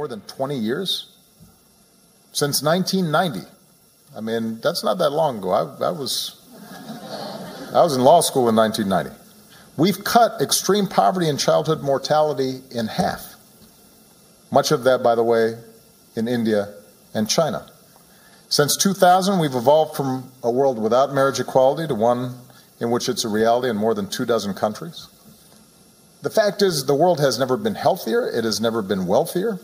more than 20 years? Since 1990. I mean, that's not that long ago. I was in law school in 1990. We've cut extreme poverty and childhood mortality in half. Much of that, by the way, in India and China. Since 2000, we've evolved from a world without marriage equality to one in which it's a reality in more than 24 countries. The fact is, the world has never been healthier, it has never been wealthier,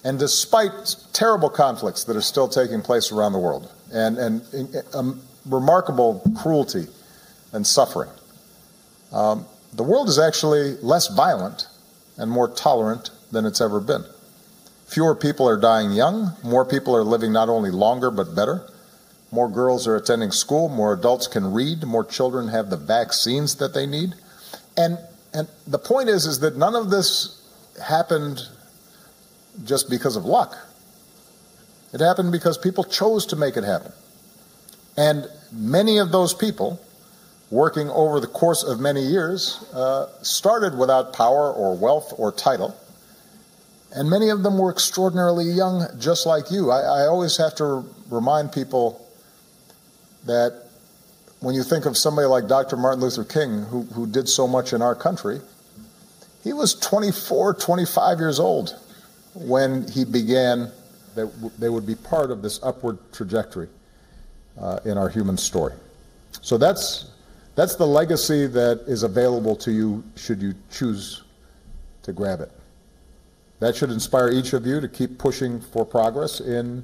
and despite terrible conflicts that are still taking place around the world, and remarkable cruelty and suffering, the world is actually less violent and more tolerant than it's ever been. Fewer people are dying young, more people are living not only longer but better. More girls are attending school, more adults can read, more children have the vaccines that they need. And the point is that none of this happened just because of luck. It happened because people chose to make it happen. And many of those people, working over the course of many years, started without power or wealth or title. And many of them were extraordinarily young, just like you. I always have to remind people that when you think of somebody like Dr. Martin Luther King, who did so much in our country, he was 24, 25 years old when he began that they would be part of this upward trajectory in our human story. So that's the legacy that is available to you should you choose to grab it. That should inspire each of you to keep pushing for progress in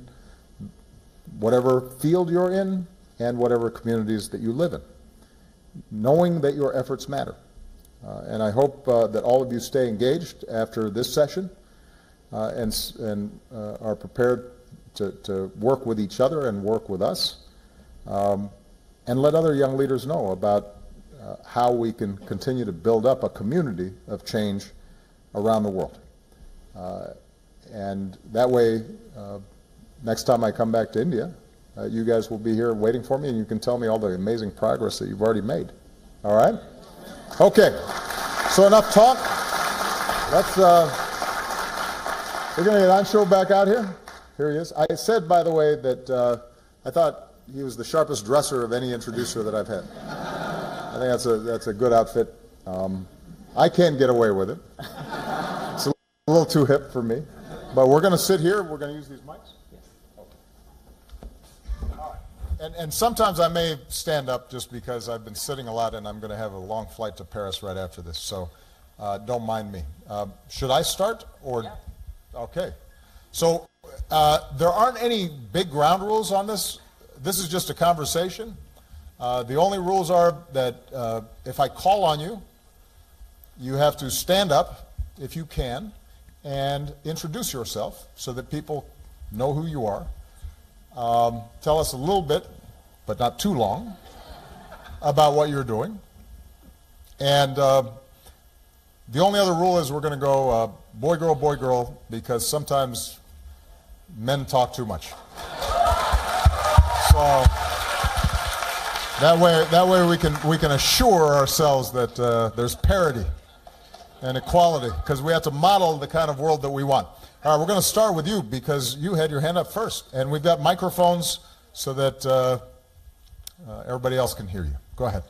whatever field you're in and whatever communities that you live in, knowing that your efforts matter. And I hope that all of you stay engaged after this session and are prepared to work with each other and work with us, and let other young leaders know about how we can continue to build up a community of change around the world. And that way, next time I come back to India, you guys will be here waiting for me, and you can tell me all the amazing progress that you've already made. All right? Okay. So enough talk. Let's, we're going to get Anshu back out here. Here he is. I said, by the way, that I thought he was the sharpest dresser of any introducer that I've had. I think that's a good outfit. I can't get away with it. It's a little too hip for me. But we're going to sit here. We're going to use these mics. Yes. Okay. All right. And sometimes I may stand up just because I've been sitting a lot and I'm going to have a long flight to Paris right after this. So don't mind me. Should I start? Or? Yeah. Okay. So there aren't any big ground rules on this. This is just a conversation. The only rules are that if I call on you, you have to stand up, if you can, and introduce yourself so that people know who you are. Tell us a little bit, but not too long, about what you're doing. And the only other rule is we're going to go boy, girl, because sometimes men talk too much. So that way we can assure ourselves that there's parity and equality, because we have to model the kind of world that we want. All right, we're going to start with you because you had your hand up first, and we've got microphones so that everybody else can hear you. Go ahead.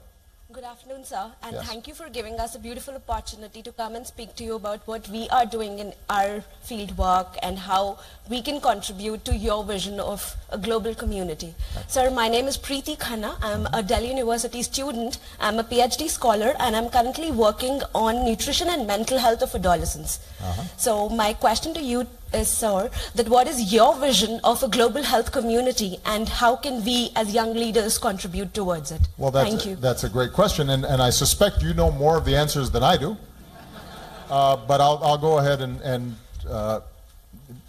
Good afternoon, sir, and Yes. Thank you for giving us a beautiful opportunity to come and speak to you about what we are doing in our field work and how we can contribute to your vision of a global community. Sir, my name is Preeti Khanna. I'm a Delhi University student. I'm a PhD scholar, and I'm currently working on nutrition and mental health of adolescents. So my question to you is, sir, that what is your vision of a global health community, and how can we as young leaders contribute towards it? Well, Thank you. That's a great question, and I suspect you know more of the answers than I do. But I'll go ahead and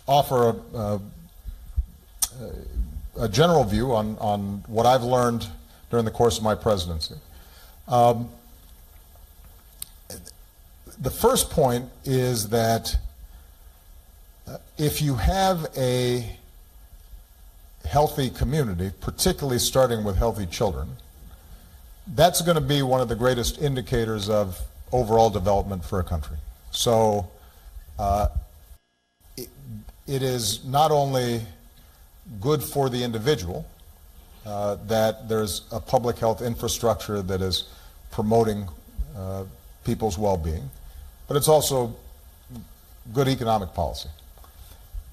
offer a general view on what I've learned during the course of my presidency. The first point is that if you have a healthy community, particularly starting with healthy children, that's going to be one of the greatest indicators of overall development for a country. So it is not only good for the individual that there's a public health infrastructure that is promoting people's well-being, but it's also good economic policy.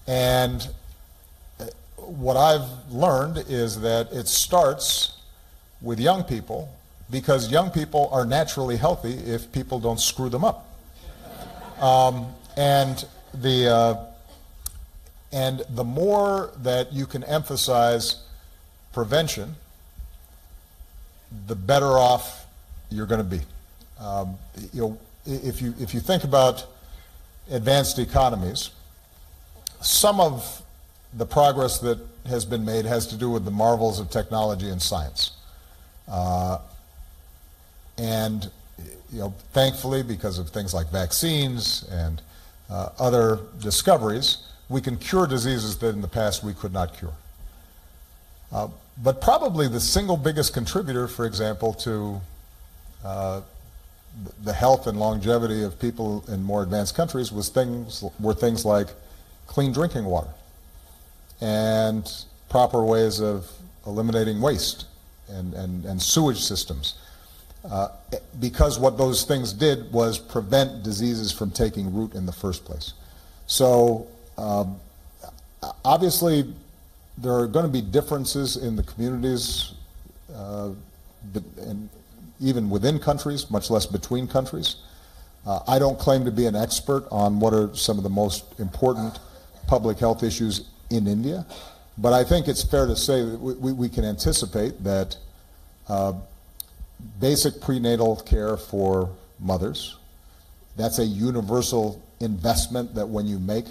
And what I've learned is that it starts with young people, because young people are naturally healthy if people don't screw them up. And the more that you can emphasize prevention, the better off you're going to be. If you think about advanced economies, some of the progress that has been made has to do with the marvels of technology and science. And thankfully, because of things like vaccines and other discoveries, we can cure diseases that in the past we could not cure. But probably the single biggest contributor, for example, to the health and longevity of people in more advanced countries were things like clean drinking water and proper ways of eliminating waste and sewage systems. Because what those things did was prevent diseases from taking root in the first place. So obviously there are going to be differences in the communities and even within countries, much less between countries. I don't claim to be an expert on what are some of the most important public health issues in India, but I think it's fair to say that we can anticipate that basic prenatal care for mothers, that's a universal investment that when you make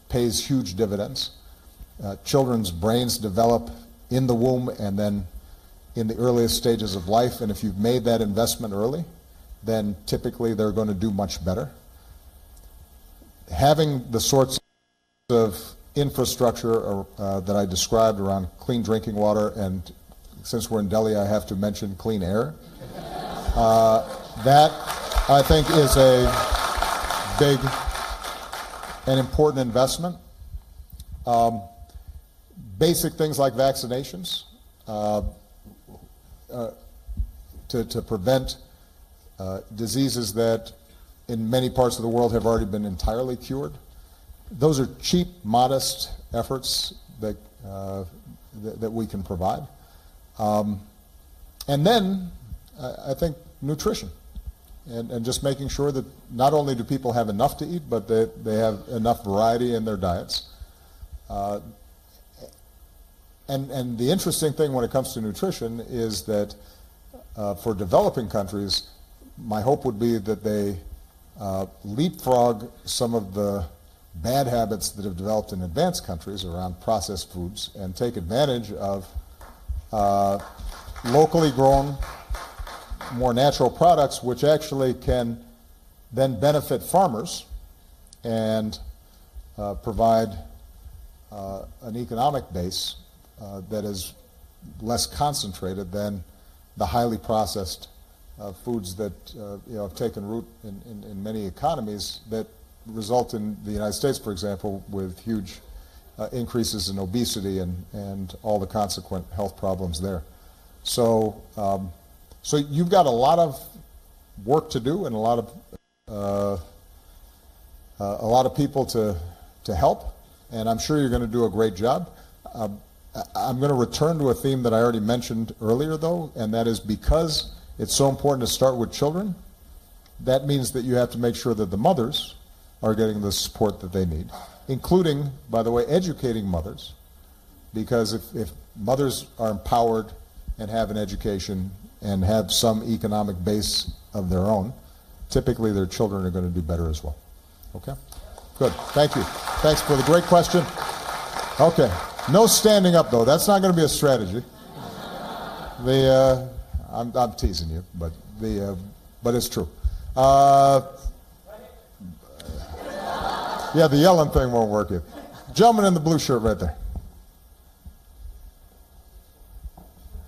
pays huge dividends. Children's brains develop in the womb and then in the earliest stages of life, and if you've made that investment early, then typically they're going to do much better. Having the sorts of infrastructure that I described around clean drinking water, and since we're in Delhi, I have to mention clean air. That, I think, is a big and important investment. Basic things like vaccinations to prevent diseases that in many parts of the world have already been entirely cured. Those are cheap, modest efforts that we can provide. And then I think nutrition and just making sure that not only do people have enough to eat, but that they have enough variety in their diets. And the interesting thing when it comes to nutrition is that for developing countries, my hope would be that they leapfrog some of the bad habits that have developed in advanced countries around processed foods and take advantage of locally grown, more natural products, which actually can then benefit farmers and provide an economic base that is less concentrated than the highly processed foods that have taken root in many economies that result in the United States, for example, with huge increases in obesity and all the consequent health problems there. So, so you've got a lot of work to do and a lot of people to help, and I'm sure you're going to do a great job. I'm going to return to a theme that I already mentioned earlier, though, and that is because it's so important to start with children, that means that you have to make sure that the mothers are getting the support that they need, including, by the way, educating mothers, because if mothers are empowered and have an education and have some economic base of their own, typically their children are going to do better as well. Okay? Good. Thank you. Thanks for the great question. Okay. No standing up, though. That's not going to be a strategy. I'm teasing you, but it's true. Yeah, the yelling thing won't work here. Gentleman in the blue shirt right there.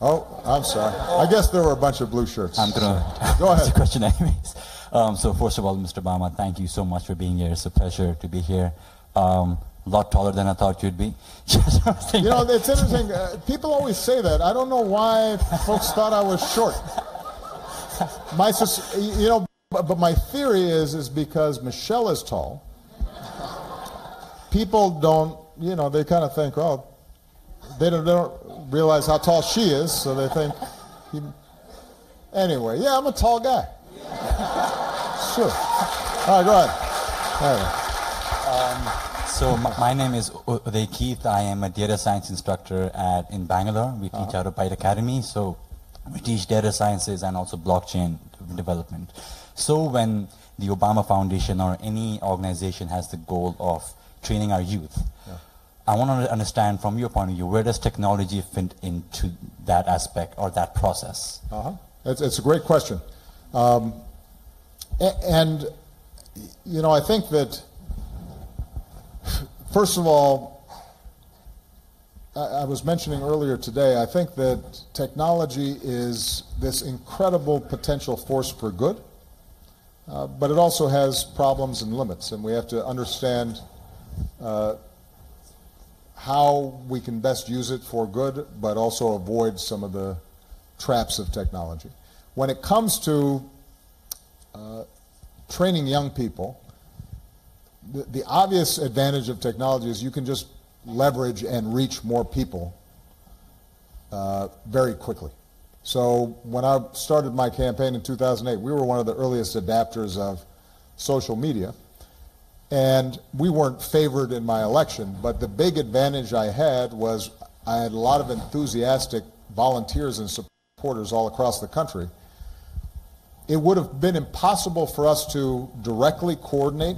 Oh, I'm sorry. I guess there were a bunch of blue shirts. I'm going to go ahead. Ask a question anyways. So first of all, Mr. Obama, thank you so much for being here. It's a pleasure to be here. a lot taller than I thought you'd be. You know, it's interesting. People always say that. I don't know why folks thought I was short. You know, but my theory is because Michelle is tall. People don't, you know, they kind of think, oh, they don't realize how tall she is, so they think. Anyway, yeah, I'm a tall guy. Sure. All right, go ahead. All right. So my name is Uday Keith. I am a data science instructor in Bangalore. We teach out of Byte Academy. So we teach data sciences and also blockchain development. So when the Obama Foundation or any organization has the goal of training our youth, I want to understand from your point of view, where does technology fit into that aspect or that process? It's a great question. And, you know, I think that, first of all, I was mentioning earlier today, I think that technology is this incredible potential force for good, but it also has problems and limits, and we have to understand how we can best use it for good, but also avoid some of the traps of technology. When it comes to training young people, the obvious advantage of technology is you can just leverage and reach more people very quickly. So when I started my campaign in 2008, we were one of the earliest adapters of social media. And we weren't favored in my election, but the big advantage I had was I had a lot of enthusiastic volunteers and supporters all across the country. It would have been impossible for us to directly coordinate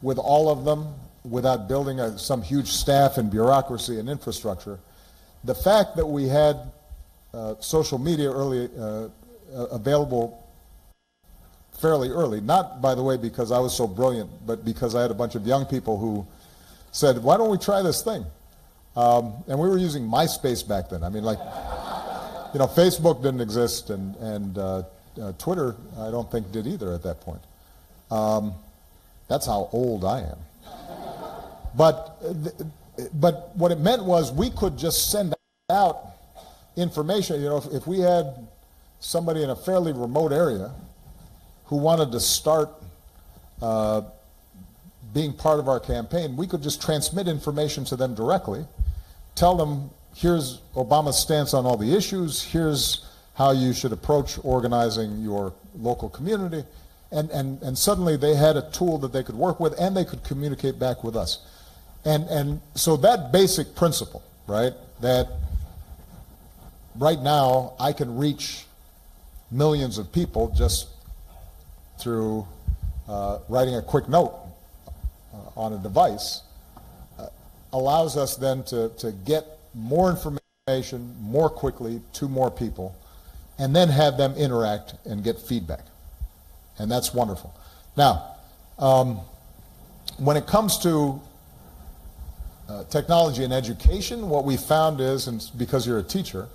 with all of them without building some huge staff and bureaucracy and infrastructure. The fact that we had social media available fairly early, not, by the way, because I was so brilliant, but because I had a bunch of young people who said, why don't we try this thing? And we were using MySpace back then. I mean, like, you know, Facebook didn't exist, and Twitter, I don't think, did either at that point. That's how old I am. But what it meant was we could just send out information. You know, if we had somebody in a fairly remote area who wanted to start being part of our campaign, we could just transmit information to them directly, tell them, here's Obama's stance on all the issues, here's how you should approach organizing your local community, and suddenly they had a tool that they could work with, and they could communicate back with us. And so that basic principle, right, that right now I can reach millions of people just through writing a quick note on a device, allows us then to get more information more quickly to more people, and then have them interact and get feedback. And that's wonderful. Now, when it comes to technology and education, what we found is, and because you're a teacher,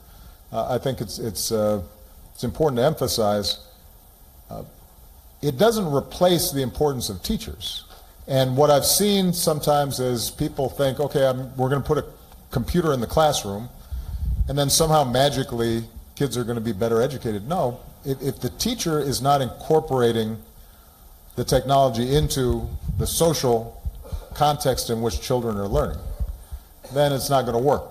I think it's important to emphasize, it doesn't replace the importance of teachers. And what I've seen sometimes is people think, okay, we're going to put a computer in the classroom, and then somehow magically kids are going to be better educated. No, if the teacher is not incorporating the technology into the social context in which children are learning, then it's not going to work.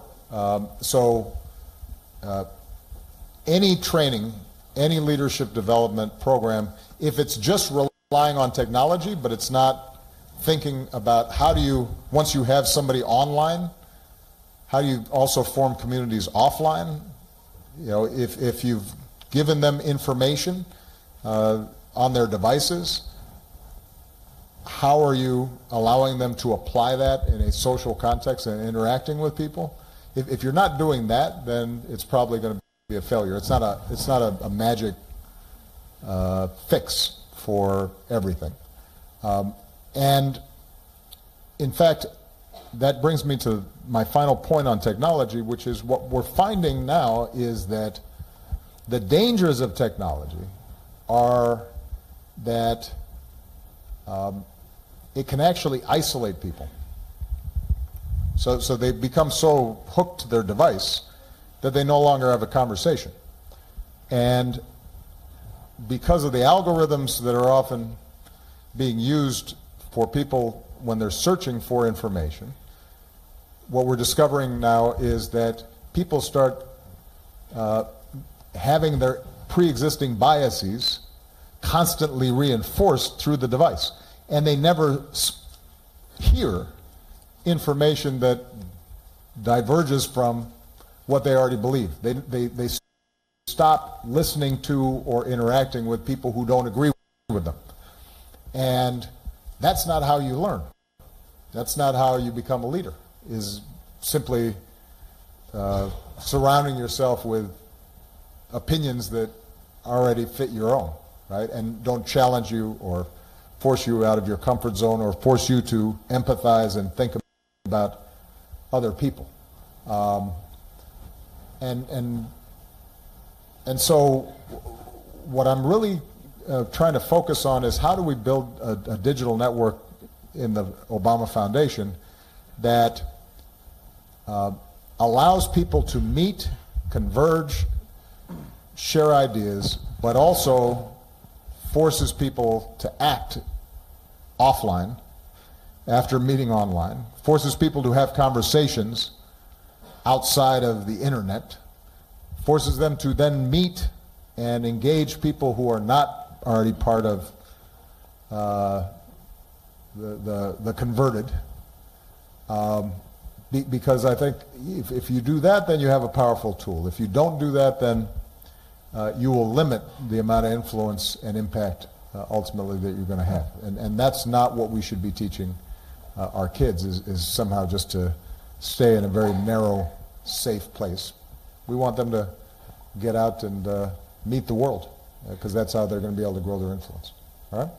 Any training, any leadership development program, if it's just relying on technology, but it's not thinking about how do you, once you have somebody online, how do you also form communities offline? You know, if you've given them information on their devices, how are you allowing them to apply that in a social context and interacting with people? If you're not doing that, then it's probably going to be a failure. It's not a magic fix for everything. And in fact, that brings me to my final point on technology, which is what we're finding now is that the dangers of technology are that it can actually isolate people. So they become so hooked to their device that they no longer have a conversation. And because of the algorithms that are often being used for people when they're searching for information, what we're discovering now is that people start having their pre-existing biases constantly reinforced through the device. And they never hear information that diverges from what they already believe. They stop listening to or interacting with people who don't agree with them. And that's not how you learn. That's not how you become a leader, is simply surrounding yourself with opinions that already fit your own, right? And don't challenge you or force you out of your comfort zone or force you to empathize and think about other people. And so what I'm really trying to focus on is how do we build a digital network in the Obama Foundation that allows people to meet, converge, share ideas, but also forces people to act offline after meeting online, forces people to have conversations outside of the internet, forces them to then meet and engage people who are not already part of the converted. Because I think if you do that, then you have a powerful tool. If you don't do that, then you will limit the amount of influence and impact ultimately that you're going to have. And that's not what we should be teaching our kids, is somehow just to stay in a very narrow, safe place. We want them to get out and meet the world, because that's how they're going to be able to grow their influence. All right?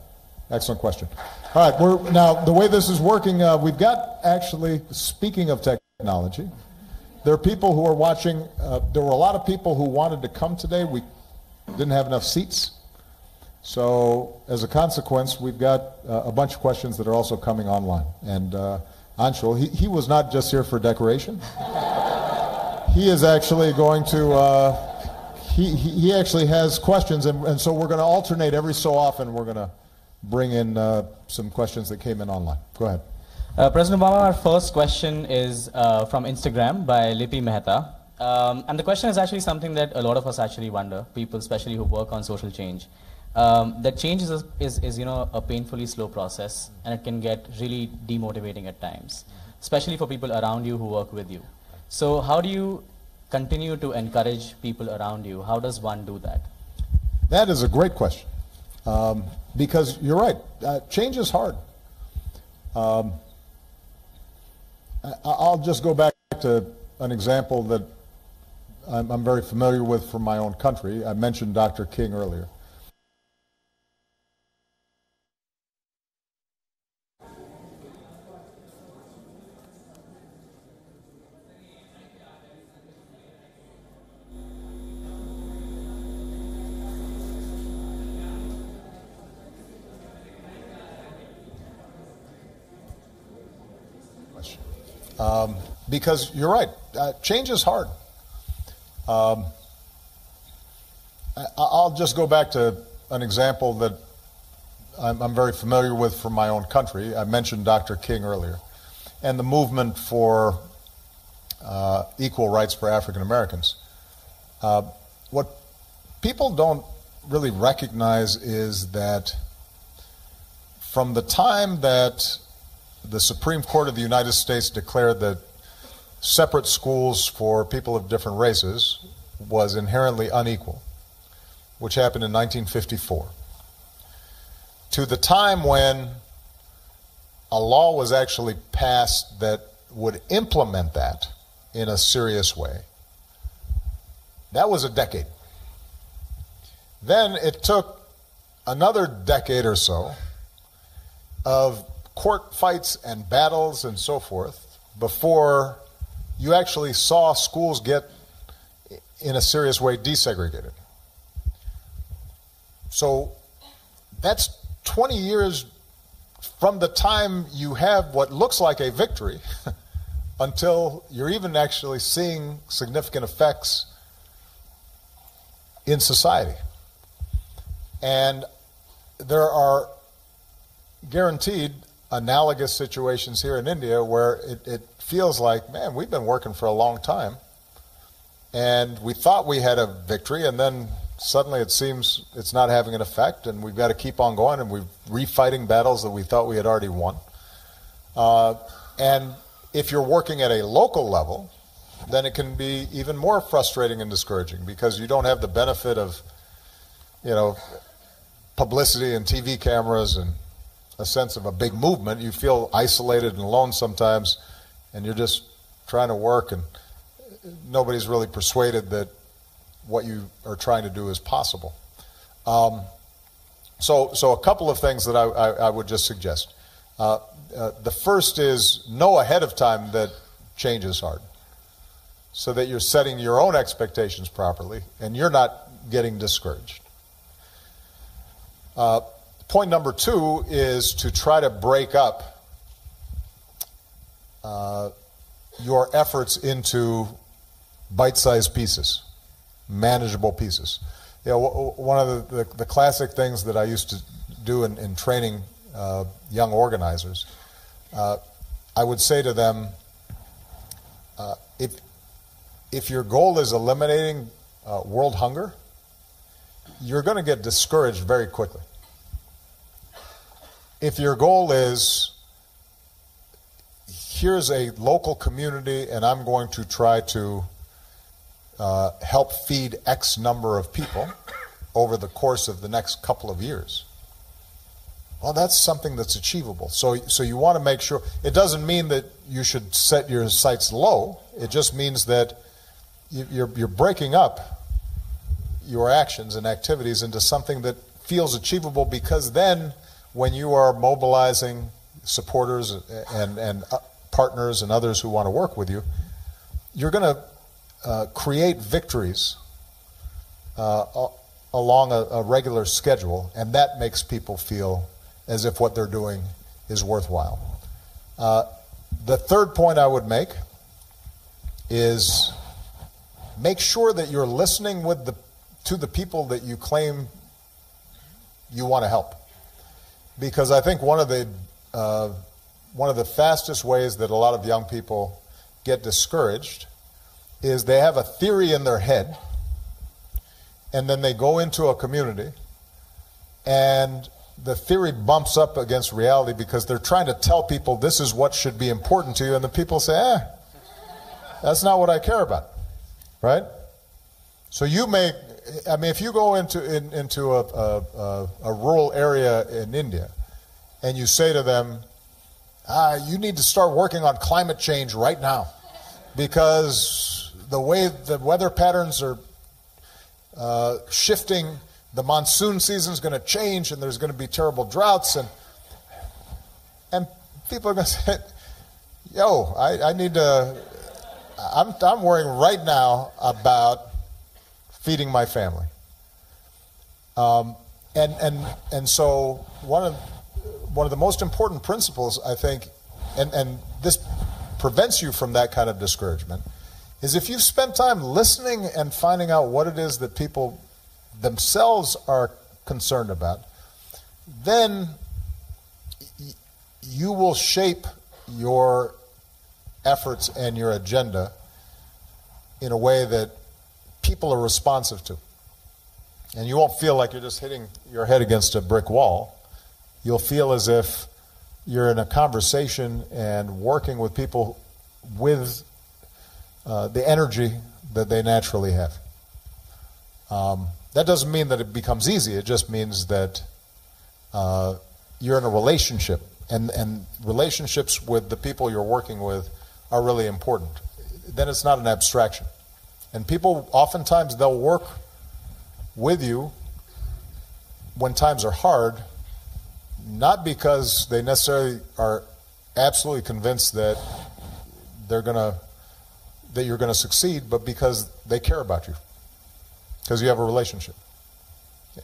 Excellent question. All right, now the way this is working, we've got actually, speaking of technology, there are people who are watching. There were a lot of people who wanted to come today. We didn't have enough seats. So as a consequence, we've got a bunch of questions that are also coming online. And Anshul, he was not just here for decoration. He is actually going to, he actually has questions, and so we're going to alternate every so often. We're going to bring in some questions that came in online. Go ahead. President Obama, our first question is from Instagram by Lipi Mehta. And the question is actually something that a lot of us actually wonder, people especially who work on social change. That change is a painfully slow process, and it can get really demotivating at times, especially for people around you who work with you. So how do you continue to encourage people around you? How does one do that? That is a great question. Because you're right, change is hard. I'll just go back to an example that I'm very familiar with from my own country. I mentioned Dr. King earlier. Because you're right, change is hard. I'll just go back to an example that I'm very familiar with from my own country. I mentioned Dr. King earlier, and the movement for equal rights for African Americans. What people don't really recognize is that from the time that the Supreme Court of the United States declared that separate schools for people of different races was inherently unequal, which happened in 1954, to the time when a law was actually passed that would implement that in a serious way, that was a decade. Then it took another decade or so of court fights and battles and so forth before you actually saw schools get, in a serious way, desegregated. So that's 20 years from the time you have what looks like a victory until you're even actually seeing significant effects in society. And there are guaranteed analogous situations here in India where it feels like, man, we've been working for a long time, and we thought we had a victory, and then suddenly it seems it's not having an effect, and we've got to keep on going, and we're refighting battles that we thought we had already won. And if you're working at a local level, then it can be even more frustrating and discouraging, because you don't have the benefit of, publicity and TV cameras and a sense of a big movement. You feel isolated and alone sometimes, and you're just trying to work, and nobody's really persuaded that what you are trying to do is possible. So a couple of things that I would just suggest. The first is know ahead of time that change is hard, so that you're setting your own expectations properly and you're not getting discouraged. Point number 2 is to try to break up your efforts into bite-sized pieces, manageable pieces. One of the classic things that I used to do in training young organizers, I would say to them, if your goal is eliminating world hunger, you're going to get discouraged very quickly. If your goal is, here's a local community and I'm going to try to help feed X number of people over the course of the next couple of years, well, that's something that's achievable. So you want to make sure, it doesn't mean that you should set your sights low. It just means that you're breaking up your actions and activities into something that feels achievable, because then when you are mobilizing supporters and partners and others who want to work with you, you're going to create victories along a regular schedule, and that makes people feel as if what they're doing is worthwhile. The third point I would make is make sure that you're listening to the people that you claim you want to help. Because I think one of the fastest ways that a lot of young people get discouraged is they have a theory in their head, and then they go into a community, and the theory bumps up against reality because they're trying to tell people this is what should be important to you, and the people say, that's not what I care about, right? So if you go into a rural area in India and you say to them, you need to start working on climate change right now because the way the weather patterns are shifting, the monsoon season is going to change and there's going to be terrible droughts, and people are going to say, I need to, I'm worrying right now about feeding my family. And so one of the most important principles, I think, and this prevents you from that kind of discouragement, is if you've spent time listening and finding out what it is that people themselves are concerned about, then you will shape your efforts and your agenda in a way that people are responsive to. And you won't feel like you're just hitting your head against a brick wall. You'll feel as if you're in a conversation and working with people with the energy that they naturally have. That doesn't mean that it becomes easy. It just means that you're in a relationship, and relationships with the people you're working with are really important. Then it's not an abstraction. And people, oftentimes, they'll work with you when times are hard, not because they necessarily are absolutely convinced that you're going to succeed, but because they care about you, because you have a relationship,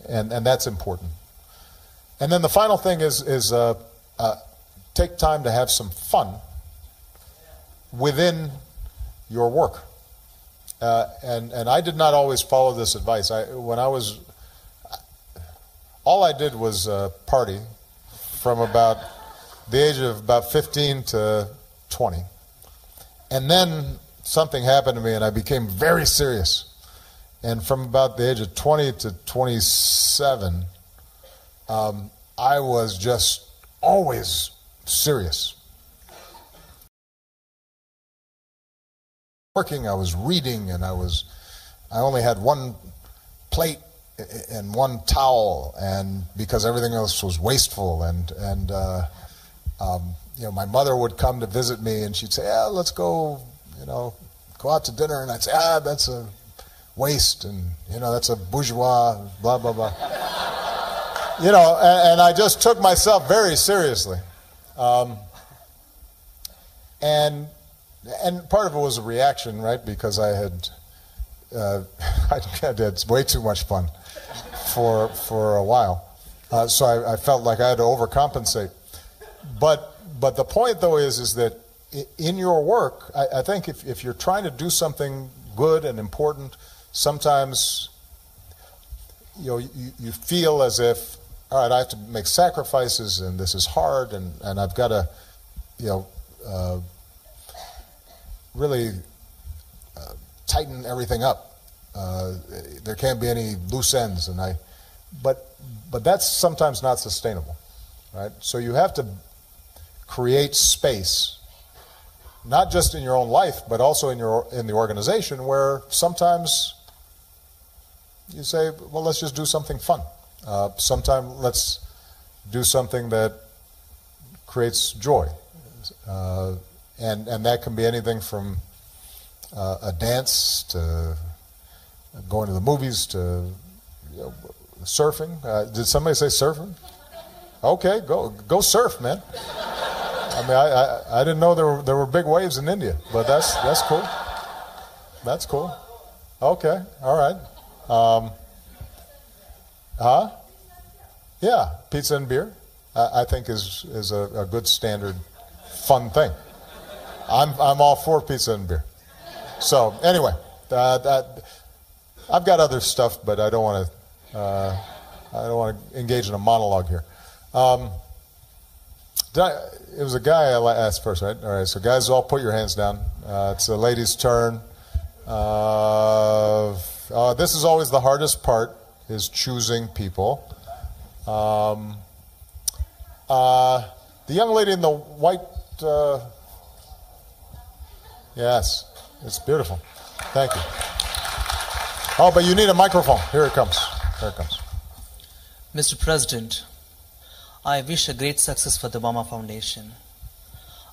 and that's important. And then the final thing is take time to have some fun within your work. And I did not always follow this advice. All I did was party from about the age of about 15 to 20. And then something happened to me and I became very serious. And from about the age of 20 to 27, I was just always serious. Working, I was reading, and I only had one plate and one towel, and because everything else was wasteful, and my mother would come to visit me, and she'd say, "Yeah, let's go, go out to dinner," and I'd say, "That's a waste, and that's a bourgeois, blah blah blah." And I just took myself very seriously, and part of it was a reaction, right? Because I had had way too much fun for a while, so I felt like I had to overcompensate. But the point, though, is that in your work, I think if you're trying to do something good and important, sometimes you feel as if, all right, I have to make sacrifices, and this is hard, and I've got to really tighten everything up. There can't be any loose ends, but that's sometimes not sustainable, right? So you have to create space, not just in your own life, but also in the organization, where sometimes you say, well, let's just do something fun. Sometimes let's do something that creates joy. And that can be anything from a dance to going to the movies to surfing. Did somebody say surfing? Okay, go surf, man. I mean, I didn't know there were big waves in India, but that's cool. That's cool. Okay, all right. Yeah, pizza and beer, I think is a good standard fun thing. I'm all for pizza and beer. So anyway, I've got other stuff, but I don't want to engage in a monologue here. It was a guy I asked first, right? All right, so guys, all put your hands down. It's the ladies' turn. This is always the hardest part, is choosing people. The young lady in the white... yes, it's beautiful. Thank you. Oh, but you need a microphone. Here it comes. Here it comes. Mr. President, I wish a great success for the Obama Foundation.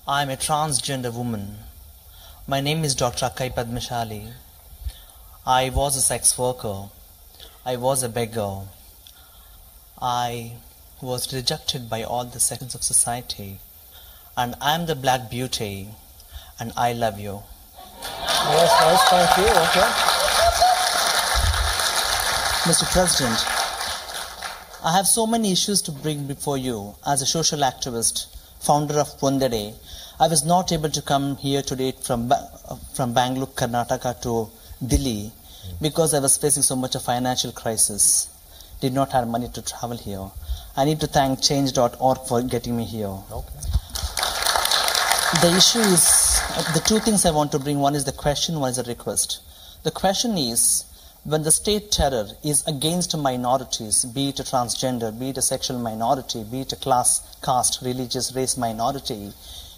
I am a transgender woman. My name is Dr. Akai Padmashali. I was a sex worker. I was a beggar. I was rejected by all the sections of society. And I am the black beauty. And I love you. Yes, nice, thank you. Okay. Mr. President, I have so many issues to bring before you. As a social activist, founder of Pondere, I was not able to come here today from Bangalore, Karnataka to Delhi because I was facing so much of financial crisis. Did not have money to travel here. I need to thank change.org for getting me here. Okay. The issue is, the two things I want to bring, one is the question, one is a request. The question is, when the state terror is against minorities, be it a transgender, be it a sexual minority, be it a caste, religious, race minority,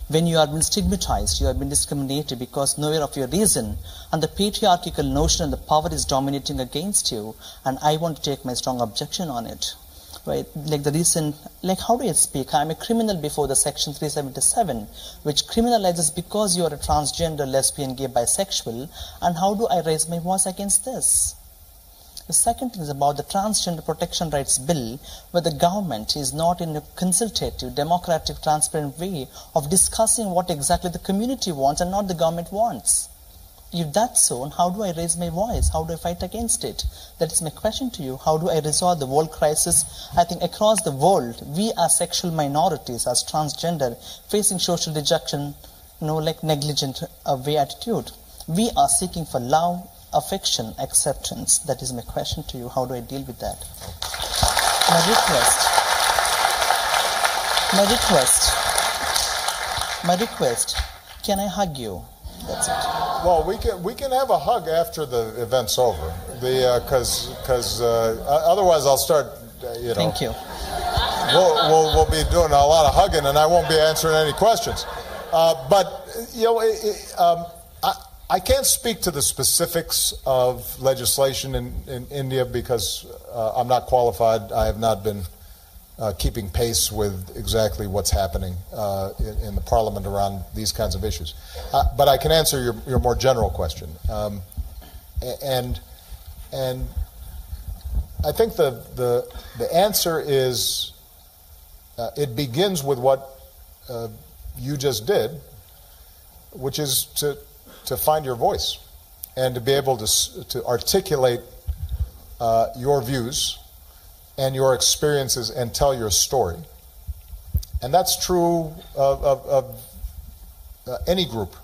when you have been stigmatized, you have been discriminated because nowhere of your reason, and the patriarchal notion and the power is dominating against you, and I want to take my strong objection on it. Right? How do I speak? I'm a criminal before the section 377, which criminalizes because you are a transgender, lesbian, gay, bisexual, and how do I raise my voice against this? The second thing is about the Transgender Protection Rights Bill, where the government is not in a consultative, democratic, transparent way of discussing what exactly the community wants and not the government wants. If that's so, how do I raise my voice? How do I fight against it? That is my question to you. How do I resolve the world crisis? I think across the world, we as sexual minorities, as transgender, facing social rejection, negligent way attitude. We are seeking for love, affection, acceptance. That is my question to you. How do I deal with that? My request, can I hug you? That's it. Well, we can have a hug after the event's over, because otherwise I'll start. Thank you. We'll be doing a lot of hugging, and I won't be answering any questions. I can't speak to the specifics of legislation in India because I'm not qualified. I have not been keeping pace with exactly what's happening in the parliament around these kinds of issues. But I can answer your more general question. And I think the answer is it begins with what you just did, which is to find your voice and to be able to articulate your views and your experiences and tell your story. And that's true of any group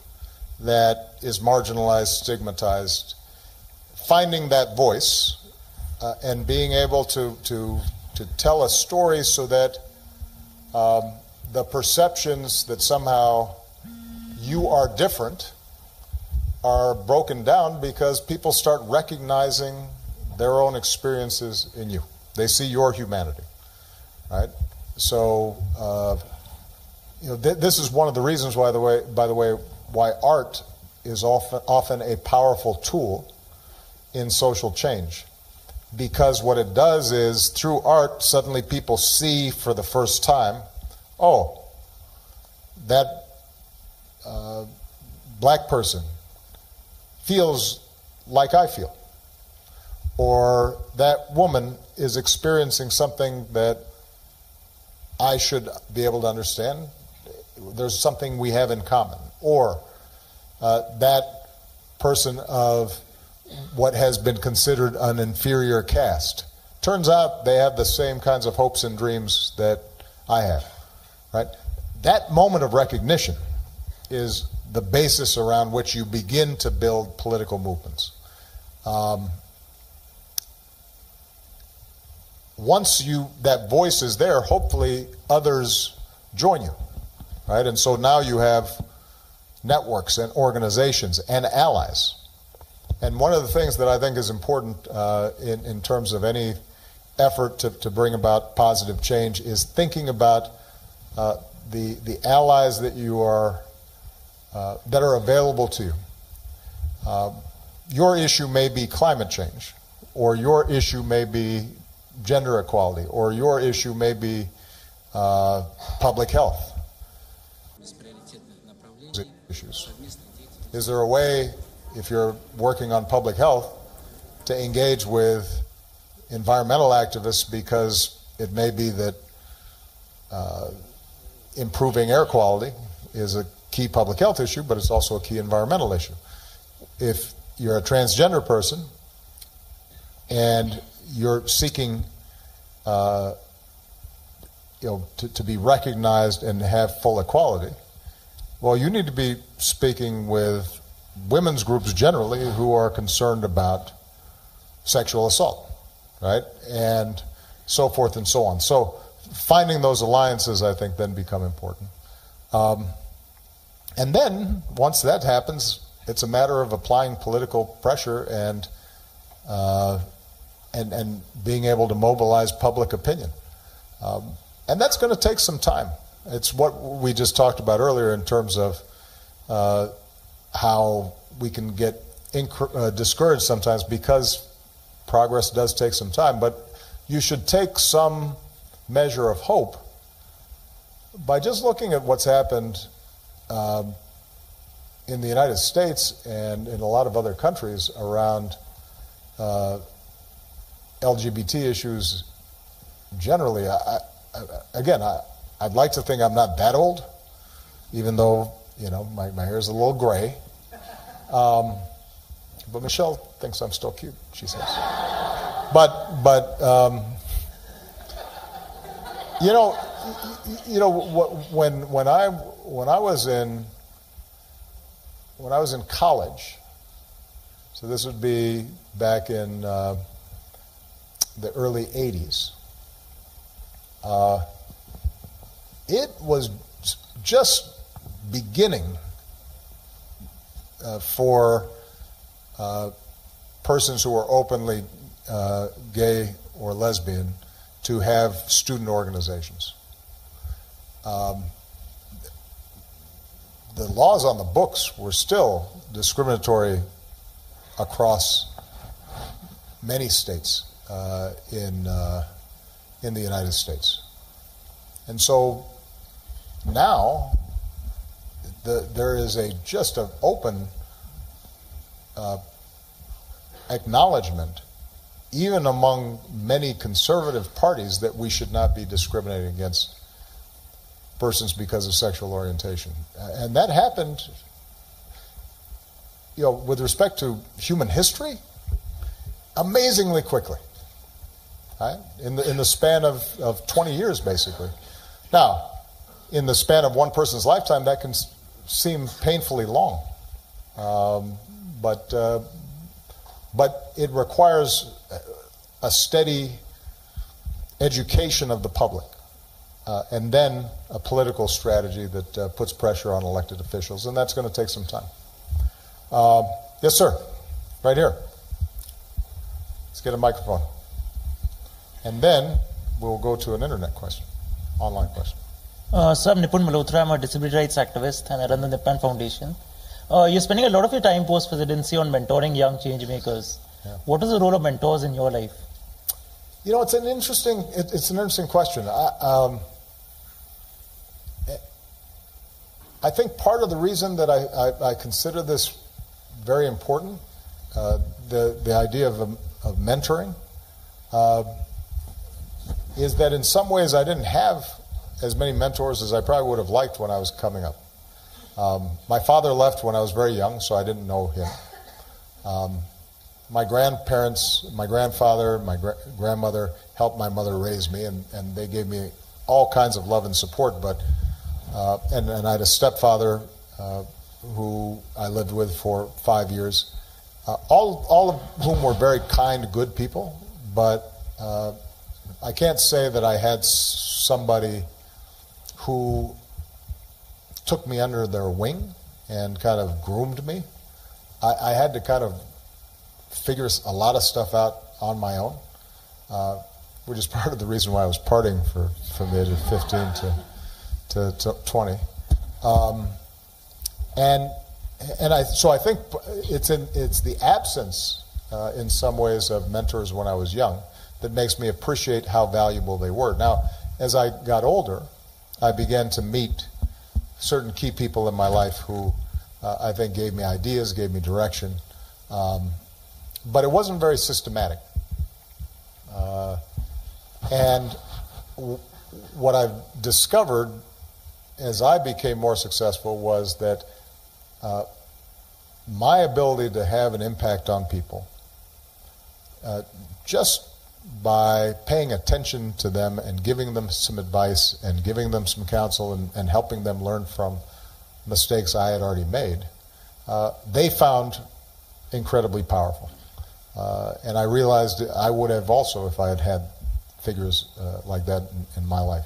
that is marginalized, stigmatized. Finding that voice and being able to tell a story so that the perceptions that somehow you are different are broken down because people start recognizing their own experiences in you. They see your humanity, right? So, this is one of the reasons why, by the way, why art is often a powerful tool in social change. Because what it does is, through art, suddenly people see for the first time, oh, that black person feels like I feel. Or that woman is experiencing something that I should be able to understand. There's something we have in common. Or that person of what has been considered an inferior caste. Turns out they have the same kinds of hopes and dreams that I have. Right? That moment of recognition is the basis around which you begin to build political movements. Once that voice is there, hopefully others join you, right? And so now you have networks and organizations and allies. And one of the things that I think is important in terms of any effort to bring about positive change is thinking about the allies that you are that are available to you. Your issue may be climate change, or your issue may be gender equality, or your issue may be public health issues. Is there a way, if you're working on public health, to engage with environmental activists because it may be that improving air quality is a key public health issue, but it's also a key environmental issue. If you're a transgender person and you're seeking to be recognized and have full equality, well, you need to be speaking with women's groups generally who are concerned about sexual assault, right? And so forth and so on. So finding those alliances, I think, then become important. And then, once that happens, it's a matter of applying political pressure and being able to mobilize public opinion. And that's going to take some time. It's what we just talked about earlier in terms of how we can get discouraged sometimes because progress does take some time. But you should take some measure of hope by just looking at what's happened in the United States and in a lot of other countries around LGBT issues generally. I'd like to think I'm not that old, even though, my hair is a little gray. But Michelle thinks I'm still cute, she says. But when I was in when I was in college, so this would be back in the early 80s, it was just beginning for persons who were openly gay or lesbian to have student organizations. The laws on the books were still discriminatory across many states in the United States. And so now there is just an open acknowledgement, even among many conservative parties, that we should not be discriminating against persons because of sexual orientation. And that happened, with respect to human history, amazingly quickly, right? In the span of 20 years, basically. Now, in the span of one person's lifetime, that can seem painfully long. But it requires a steady education of the public, and then a political strategy that puts pressure on elected officials, and that's going to take some time. Yes, sir. Right here. Let's get a microphone. And then we'll go to an internet question, online question. Sir, I'm Nipun Malhotra. I'm a disability rights activist and I run the Nippon Foundation. You're spending a lot of your time post-presidency on mentoring young change makers. Yeah. What is the role of mentors in your life? It's an interesting question. I think part of the reason that I consider this very important, the idea of mentoring, is that in some ways I didn't have as many mentors as I probably would have liked when I was coming up. My father left when I was very young, so I didn't know him. My grandparents, my grandfather, my grandmother helped my mother raise me, and they gave me all kinds of love and support. But and I had a stepfather who I lived with for 5 years, all of whom were very kind, good people. But I can't say that I had somebody who took me under their wing and kind of groomed me. I had to kind of figure a lot of stuff out on my own, which is part of the reason why I was partying from the age of 15 to 20. So I think it's the absence in some ways of mentors when I was young that makes me appreciate how valuable they were. Now, as I got older, I began to meet certain key people in my life who I think gave me ideas, gave me direction, but it wasn't very systematic. And what I've discovered as I became more successful was that my ability to have an impact on people, just by paying attention to them and giving them some advice and giving them some counsel and helping them learn from mistakes I had already made, they found incredibly powerful. And I realized I would have also if I had had figures like that in my life.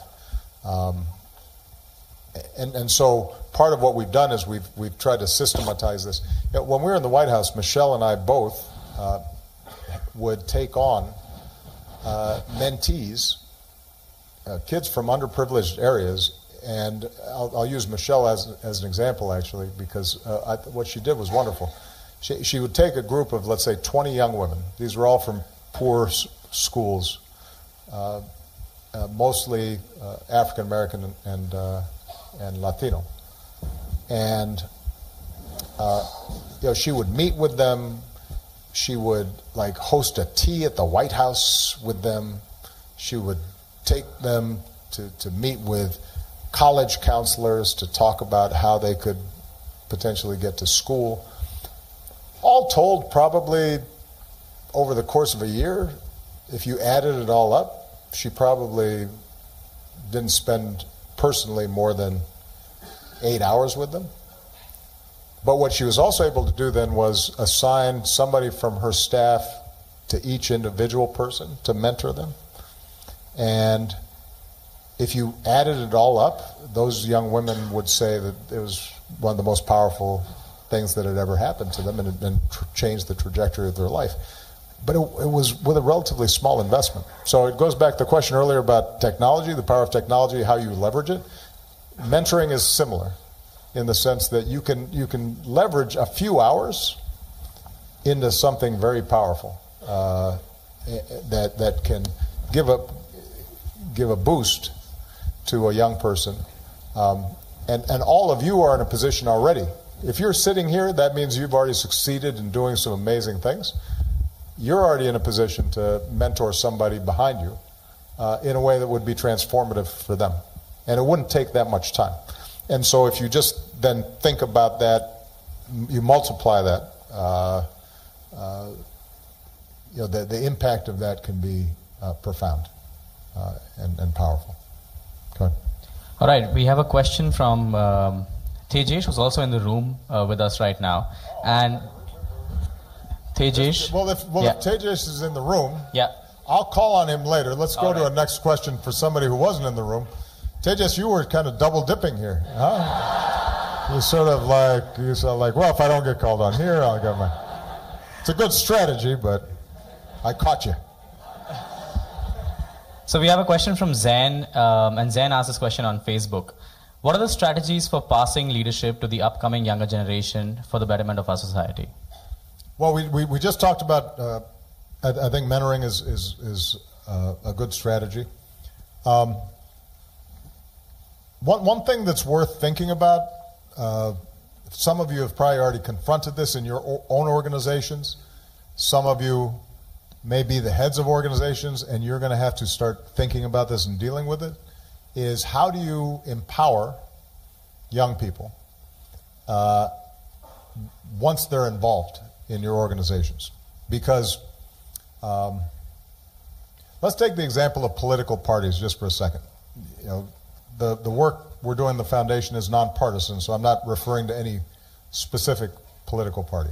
And so part of what we've done is we've tried to systematize this. When we were in the White House, Michelle and I both would take on mentees, kids from underprivileged areas, and I'll use Michelle as an example actually, because what she did was wonderful. She would take a group of, let's say, 20 young women. These were all from poor schools, mostly African American and Latino, and she would meet with them. She would host a tea at the White House with them. She would take them to meet with college counselors to talk about how they could potentially get to school. All told, probably over the course of a year, if you added it all up, she probably didn't spend personally more than 8 hours with them. But what she was also able to do then was assign somebody from her staff to each individual person to mentor them. And if you added it all up, those young women would say that it was one of the most powerful things that had ever happened to them, and changed the trajectory of their life. But it was with a relatively small investment. So it goes back to the question earlier about technology, the power of technology, how you leverage it. Mentoring is similar in the sense that you can leverage a few hours into something very powerful that can give a boost to a young person. And all of you are in a position already. If you're sitting here, that means you've already succeeded in doing some amazing things. You're already in a position to mentor somebody behind you in a way that would be transformative for them. And it wouldn't take that much time. And so if you just then think about that, you multiply that, the impact of that can be profound and powerful. Go ahead. All right, we have a question from Tejesh, who's also in the room with us right now. And Tejesh. Well, if Tejesh is in the room, I'll call on him later. Let's go to a next question for somebody who wasn't in the room. Tejesh, you were kind of double dipping here, huh? You sort of like, well, if I don't get called on here, I'll get my. It's a good strategy, but I caught you. So we have a question from Zen, and Zen asked this question on Facebook. What are the strategies for passing leadership to the upcoming younger generation for the betterment of our society? Well, we just talked about, I think mentoring is a good strategy. One thing that's worth thinking about, some of you have probably already confronted this in your own organizations. Some of you may be the heads of organizations, and you're going to have to start thinking about this and dealing with it, is how do you empower young people once they're involved in your organizations? Because let's take the example of political parties just for a second. You know, the work we're doing in the foundation is nonpartisan, so I'm not referring to any specific political party.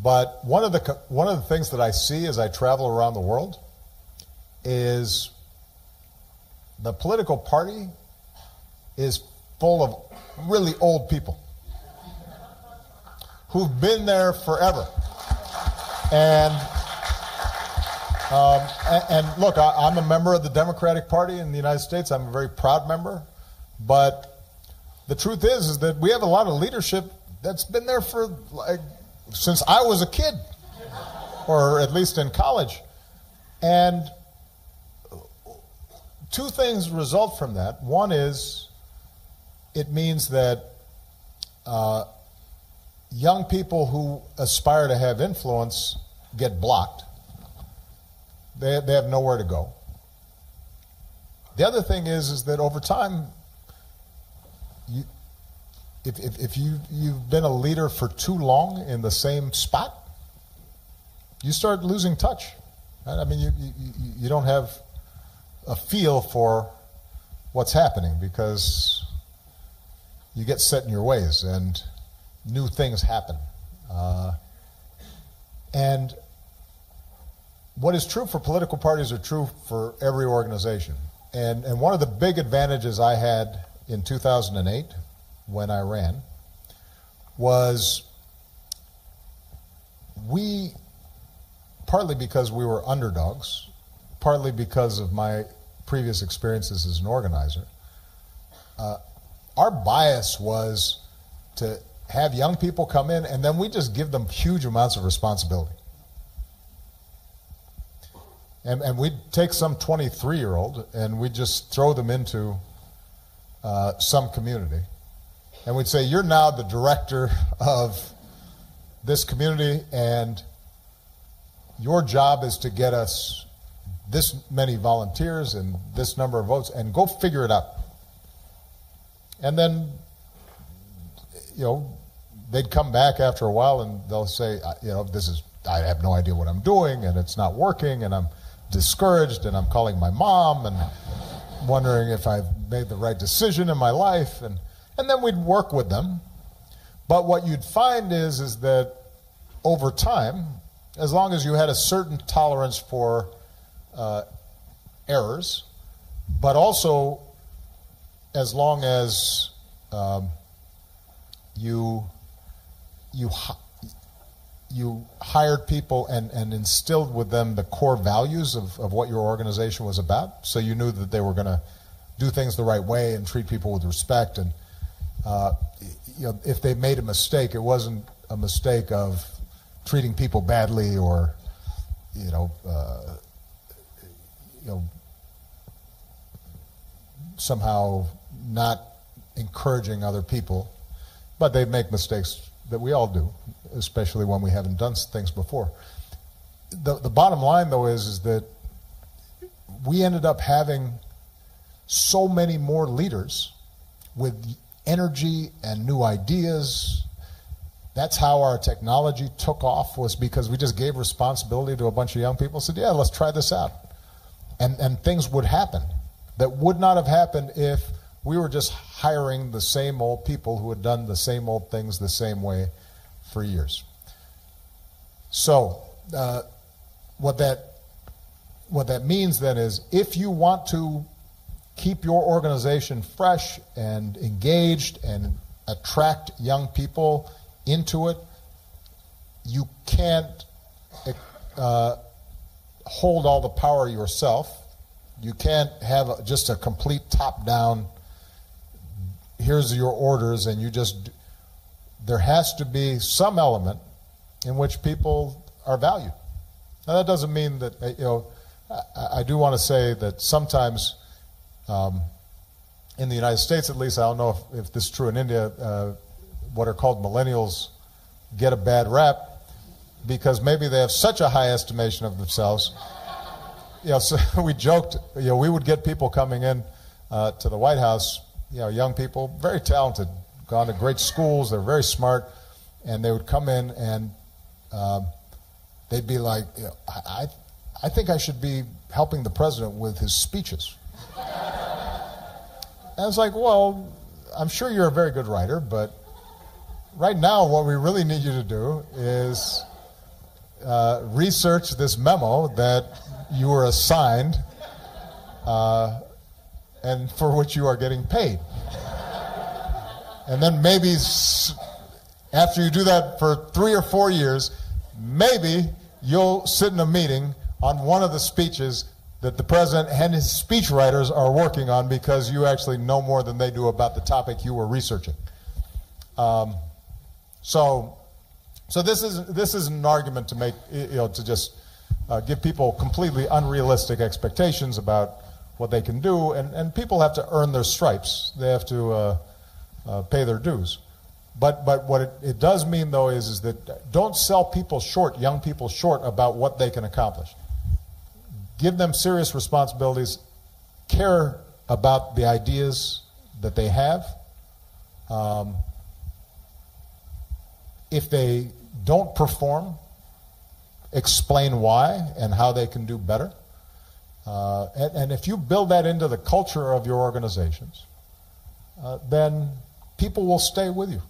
But one of the things that I see as I travel around the world is the political party is full of really old people who've been there forever. And look, I'm a member of the Democratic Party in the United States. I'm a very proud member. But the truth is that we have a lot of leadership that's been there for since I was a kid, or at least in college. And two things result from that. One is it means that young people who aspire to have influence get blocked. They have nowhere to go. The other thing is that over time, if you've been a leader for too long in the same spot, you start losing touch. Right? I mean, you don't have a feel for what's happening because you get set in your ways and new things happen. And what is true for political parties are true for every organization. And one of the big advantages I had in 2008 when I ran was partly because we were underdogs, partly because of my previous experiences as an organizer, our bias was to have young people come in and then we just give them huge amounts of responsibility. And we'd take some 23-year-old and we'd just throw them into some community. And we'd say, you're now the director of this community and your job is to get us this many volunteers and this number of votes and go figure it out. And then, they'd come back after a while and they'll say, I have no idea what I'm doing and it's not working and I'm discouraged and I'm calling my mom and wondering if I've made the right decision in my life. And then we'd work with them. But what you'd find is that over time, as long as you had a certain tolerance for errors, but also as long as you hired people and instilled with them the core values of what your organization was about, so you knew that they were going to do things the right way and treat people with respect, and if they made a mistake, it wasn't a mistake of treating people badly or somehow not encouraging other people, but they make mistakes that we all do, especially when we haven't done things before. The bottom line, though, is that we ended up having so many more leaders with energy and new ideas. That's how our technology took off, was because we just gave responsibility to a bunch of young people and said, yeah, let's try this out. And things would happen that would not have happened if we were just hiring the same old people who had done the same old things the same way for years. So what that means then is, if you want to keep your organization fresh and engaged and attract young people into it, you can't hold all the power yourself. You can't have just a complete top-down, here's your orders, and you just... There has to be some element in which people are valued. Now, that doesn't mean that, I do want to say that sometimes, in the United States at least, I don't know if this is true in India, what are called millennials get a bad rap because maybe they have such a high estimation of themselves. So we joked, we would get people coming in to the White House, young people, very talented, gone to great schools, they're very smart, and they would come in and they'd be like, I think I should be helping the president with his speeches. And I was like, well, I'm sure you're a very good writer, but right now what we really need you to do is research this memo that you were assigned and for which you are getting paid. And then maybe after you do that for 3 or 4 years, maybe you'll sit in a meeting on one of the speeches that the president and his speechwriters are working on, because you actually know more than they do about the topic you were researching. So this is an argument to make, to just give people completely unrealistic expectations about what they can do, and people have to earn their stripes. They have to pay their dues. But what it does mean, though, is that don't sell people short, young people short, about what they can accomplish. Give them serious responsibilities, care about the ideas that they have. If they don't perform, explain why and how they can do better. And if you build that into the culture of your organizations, then people will stay with you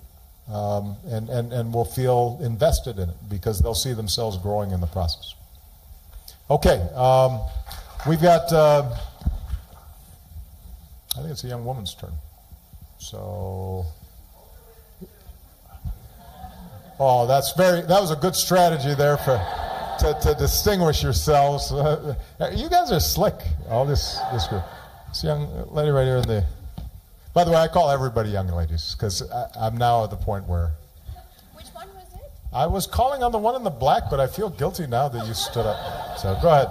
and will feel invested in it because they'll see themselves growing in the process. Okay, we've got, I think it's a young woman's turn. So, that was a good strategy there to distinguish yourselves. You guys are slick, all this group. This young lady right here in the... By the way, I call everybody young ladies because I'm now at the point where... Which one was it? I was calling on the one in the black, but I feel guilty now that you stood up. So go ahead.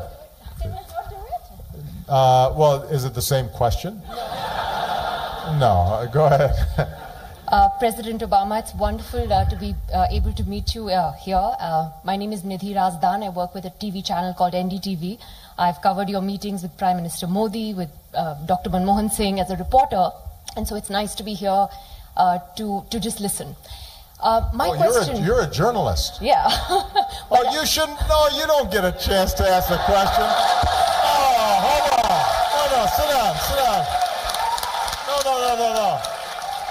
Say let's not do it. Well, is it the same question? No, go ahead. President Obama, it's wonderful to be able to meet you here. My name is Nidhi Razdan. I work with a TV channel called NDTV. I've covered your meetings with Prime Minister Modi, with Dr. Manmohan Singh as a reporter, and so it's nice to be here to just listen. My question... You're a journalist. Yeah. Well, you shouldn't... No, you don't get a chance to ask a question. Oh, hold on. No, sit down. No.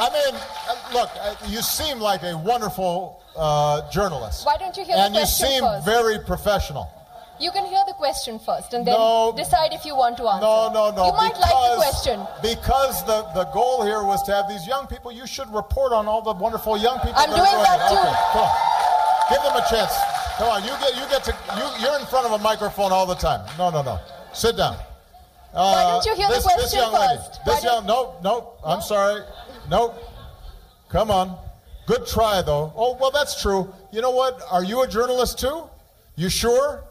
I mean, look, you seem like a wonderful journalist. Why don't you hear the and you question seem first? very professional. You can hear the question first and then No. decide if you want to answer. No. You might like the question. Because the goal here was to have these young people, you should report on all the wonderful young people. I'm are doing doing that it. too. Okay, come on. Give them a chance. Come on, you're in front of a microphone all the time. No. Sit down. Why don't you hear the question this young lady. first? No, I'm sorry. No. Come on. Good try, though. Oh, well, that's true. You know what? Are you a journalist, too? You sure?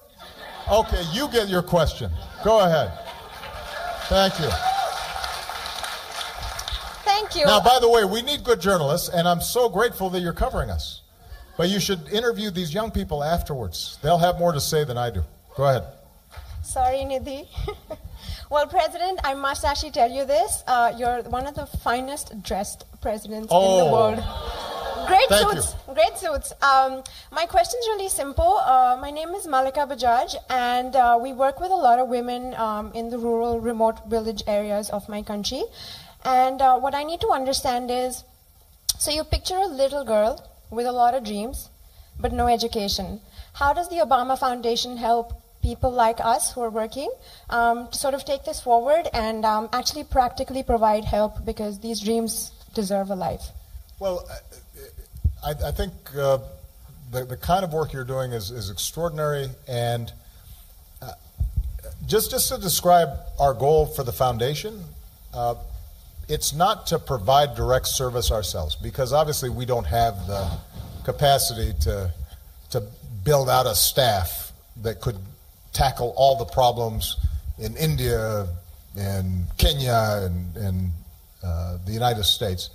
Okay, you get your question. Go ahead. Thank you. Thank you. Now, by the way, we need good journalists, and I'm so grateful that you're covering us. But you should interview these young people afterwards. They'll have more to say than I do. Go ahead. Sorry, Nidhi. Well, President, I must actually tell you this. You're one of the finest dressed presidents in the world. Great suits. My question's really simple. My name is Malika Bajaj, and we work with a lot of women in the rural, remote village areas of my country. And what I need to understand is, so you picture a little girl with a lot of dreams, but no education. How does the Obama Foundation help people like us who are working to sort of take this forward and actually practically provide help, because these dreams deserve a life? Well, I think the kind of work you're doing is extraordinary, and just to describe our goal for the foundation, it's not to provide direct service ourselves, because obviously we don't have the capacity to build out a staff that could tackle all the problems in India, in Kenya, and the United States.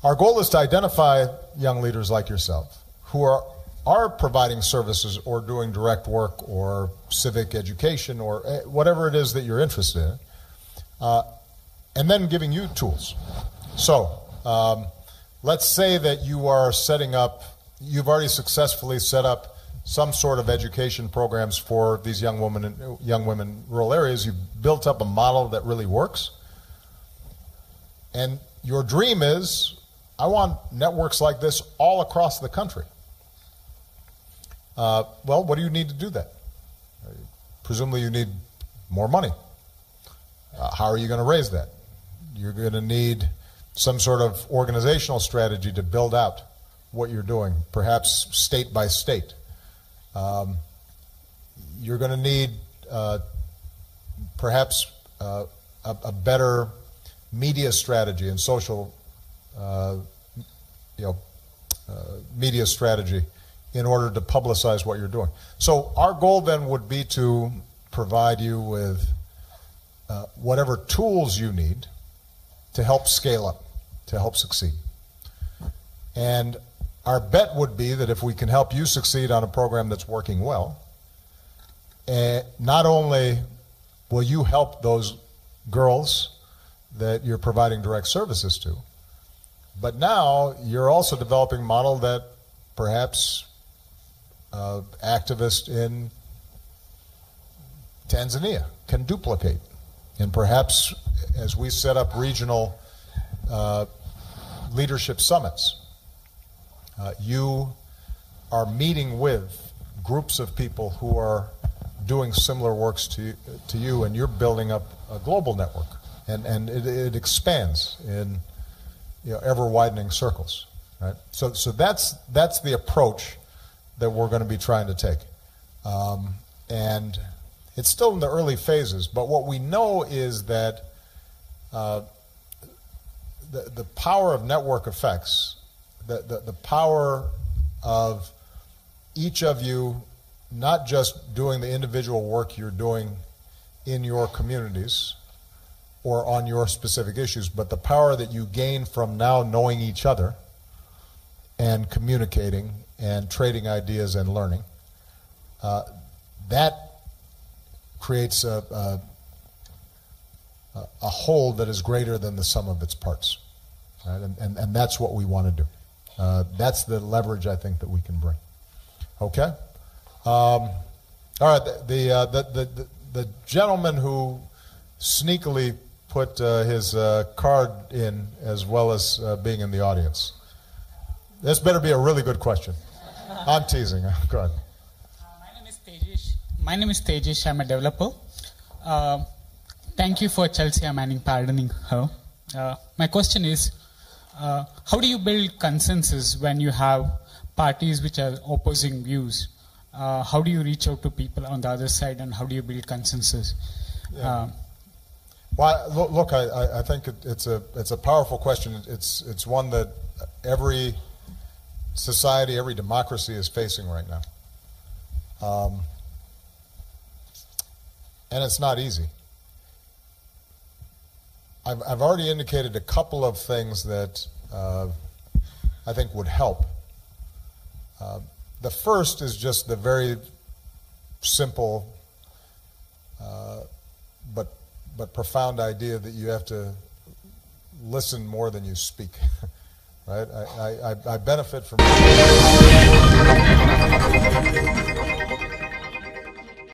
Our goal is to identify young leaders like yourself who are providing services or doing direct work or civic education or whatever it is that you're interested in, and then giving you tools. So let's say that you are you've already successfully set up some sort of education programs for these young women in rural areas. You've built up a model that really works. And your dream is, I want networks like this all across the country. Well, what do you need to do that? Presumably you need more money. How are you going to raise that? You're going to need some sort of organizational strategy to build out what you're doing, perhaps state by state. You're going to need perhaps a better media strategy and social media strategy in order to publicize what you're doing. So our goal then would be to provide you with whatever tools you need to help scale up, to help succeed. And our bet would be that if we can help you succeed on a program that's working well, not only will you help those girls that you're providing direct services to, but now you're also developing a model that perhaps activists in Tanzania can duplicate. And perhaps as we set up regional leadership summits, you are meeting with groups of people who are doing similar works to you, and you're building up a global network. And it expands in ever widening circles, right? So that's the approach that we're going to be trying to take, and it's still in the early phases. But what we know is that the power of network effects, the power of each of you not just doing the individual work you're doing in your communities or on your specific issues, but the power that you gain from now knowing each other and communicating and trading ideas and learning, that creates a whole that is greater than the sum of its parts. Right? And that's what we want to do. That's the leverage I think that we can bring. Okay? All right, the gentleman who sneakily put his card in as well as being in the audience. This better be a really good question. I'm teasing. Go ahead. My name is Tejish. I'm a developer. Thank you for Chelsea Manning pardoning her. My question is, how do you build consensus when you have parties which are opposing views? How do you reach out to people on the other side, and how do you build consensus? Yeah. Well, look, I think it's a powerful question. It's one that every society, every democracy is facing right now. And it's not easy. I've already indicated a couple of things that I think would help. The first is just the very simple but profound idea that you have to listen more than you speak. Right? I benefit from